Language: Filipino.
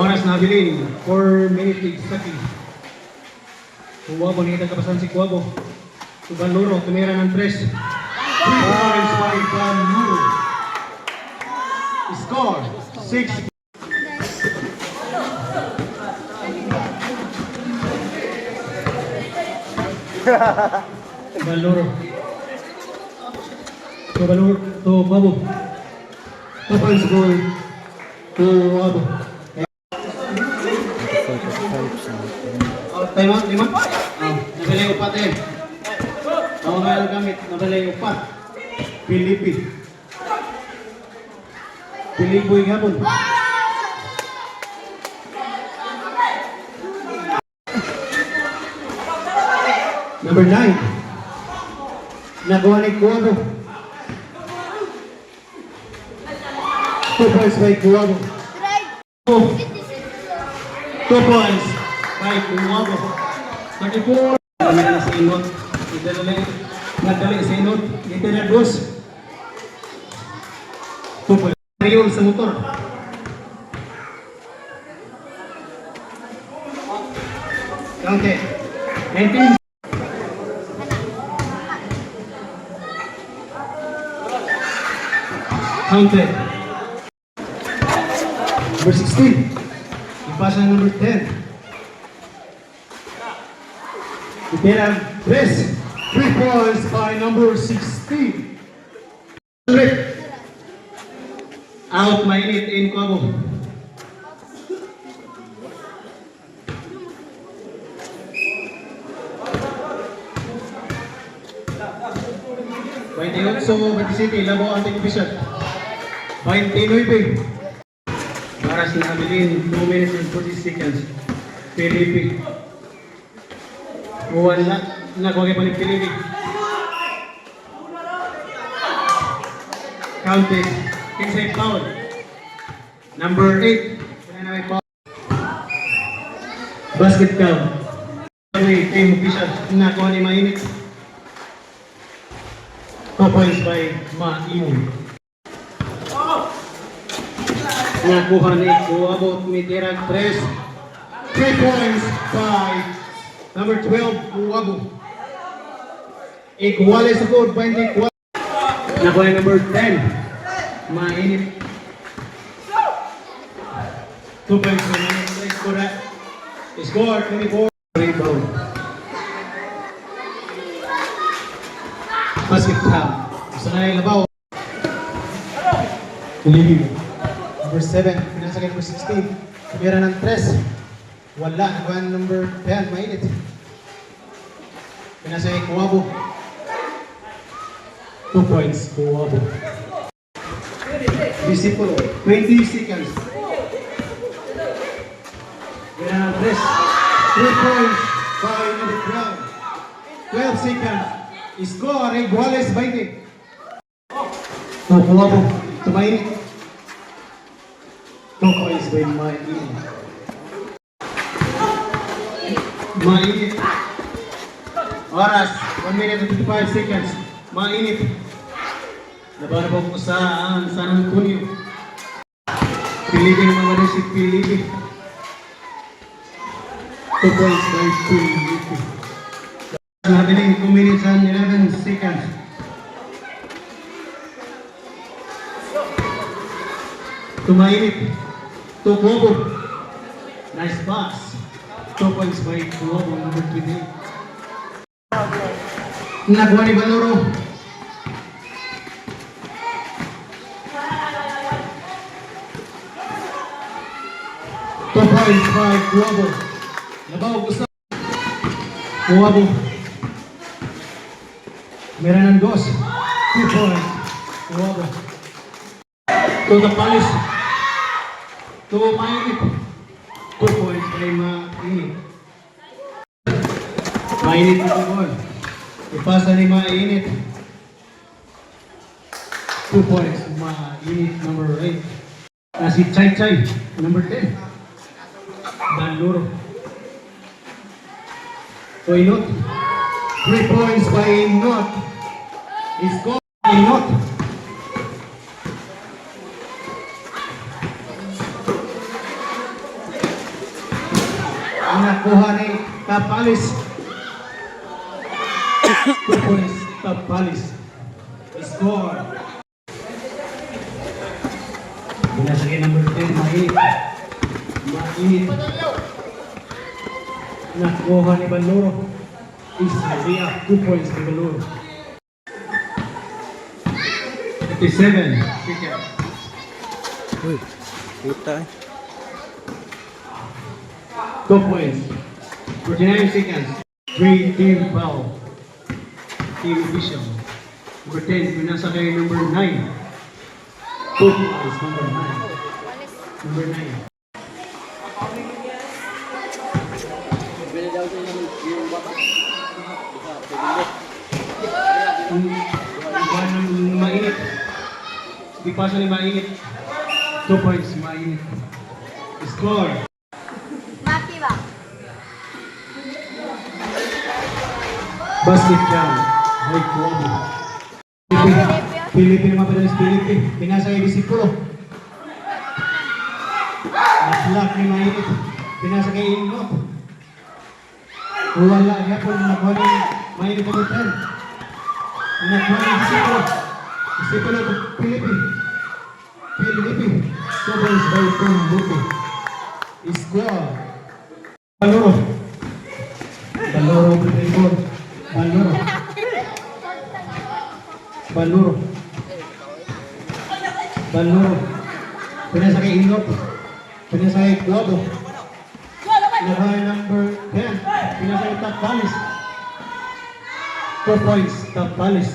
Oras na bilin. 4 minutes exactly. Kuwabo, nakita si Kuwabo. Banluro, tumira ng 3. 3 points by Banluro. Score 6. Banluro. To Kuwabo. 2 points goal to Kuwabo. Time out, 5. Nabalay upat eh. Ako nga lang gamit, nabalay upat. Pilipi. Pilipoy gabon. Number 9. Nagawa ni Kuwabo. 2 points by Kuwabo. 2 points by Kuwabo. 34. Nagdali sa inot. Nagdali sa inot. Ito na dos. 2 points. Mayroon sa motor. Counted. 19. Counted. Number 16. Ipasa number 10. Ipera 3. 3 points by number 16. Out, mainit in Kuwabo. So, 27, labo ang television. 29. Maras na Abilin, 2 minutes and 40 seconds. Pilipi. Wala. Nagwagay pa ni Pilipi. Counted. Kinsay foul. Number 8. Wala na may foul. Basket count. Team official. Nakuha ni Mainit. 2 points by Mainit. Nakuha ni Kuwabo tumitirag 3. 3 points by number 12 Kuwabo. Iguales sa code 24. Nakuha ni number 10 Mainit. 2 points by Mainit. Score 24. Rebound. Basket count. Gusto na yung labaw. Tuligi. Number 7, pinasakay number 16. Tumira ng 3. Wala. Nagawa number 10, Mainit. Pinasakay Kuwabo. 2 points, Kuwabo. Disipulo. 20 seconds. Tumira ng 3. 3 points by number 12. 12 seconds. Score, Iguales 20. Kuwabo. Mainit. 2 points by Mainit. Mainit. Oras, 1 minute and 55 seconds. Mainit. Laban po po sa San Antonio. Pilipi naman rin si Pilipi. 2 points by Pilipi. Happening 2 minutes and 11 seconds. To Mainit. To Kuwabo. Nice pass. 2 points by Kuwabo, number 28. Nakuha ni Banluro. Two points by Kuwabo. Labaw gusto. Kuwabo. Meron ng 2. 2 points. Kuwabo. To the Palace. To Mainit. 2 points by Mainit. Mainit ang ball. Ipasa ni Mainit. 2 points. Mainit number 8. Si Chay Chay, number 10. Banluro. So Inot. 3 points by Inot. Score Inot. Nakuha ni Tapalis. 2 points, Tapalis. Score. Binasagay number 10, mainit. Mainit. Nakuha ni Baluro. Isaiah, 2 points ni Baluro. 57, second. Uy, puta eh. 2 points. 49 seconds. 3 team foul. Team official. Number 10, pinasakay number 9. 2 points, number 9. Number 9. Iba ng mainit. Di pa siya ni mainit. 2 points, mainit. Score. Maki ba? Basket count. Ay, Kuwabo. Pilipin naman pala sa Pilipin. Pinasa kay Disipulo. Naslak ni mainit. Pinasa kay Ingot. Wala niya po nakuha ni mainit na butan. Nakuha ni Disipulo. Disipulo, Pilipin. Pilipin. Sobres by Pumbuko. Score. Baluro. Baluro, Pilipin. Baluro. Baluro. Baluro. Pinasa kay Ingot. Pinasa kay Kuwabo. Nakuha number 10. Pinasa kay Tapalis. 4 points, Tapalis.